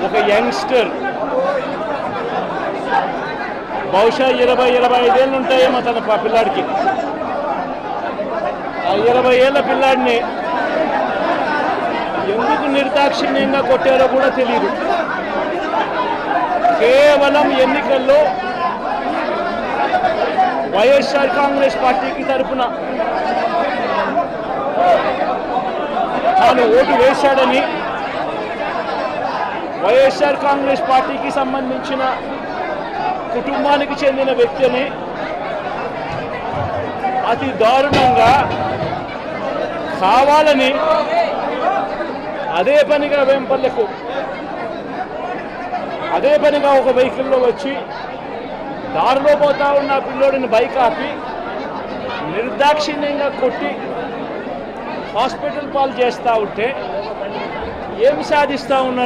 ఒక యంగ్స్టర్ బహుశా 20-25 ఏళ్ళు ఉంటాయేమో తన పిల్లాడికి. ఆ 20 ఏళ్ళ పిల్లాడిని ఎందుకు నిర్దాక్షిణ్యంగా కొట్టారో కూడా తెలియదు. కేవలం ఎన్నికల్లో వైఎస్ఆర్ కాంగ్రెస్ పార్టీకి తరఫున తాను ఓటు వేశాడని, వైఎస్ఆర్ కాంగ్రెస్ పార్టీకి సంబంధించిన కుటుంబానికి చెందిన వ్యక్తిని అతి దారుణంగా కావాలని అదే పనిగా వేంపల్లెకు అదే పనిగా ఒక వెహికల్లో వచ్చి దారిలో పోతా ఉన్న పిల్లోడిని బైక్ ఆపి నిర్దాక్షిణ్యంగా కొట్టి హాస్పిటల్ పాలు చేస్తూ ఉంటే ఏమి సాధిస్తూ ఉన్నారు?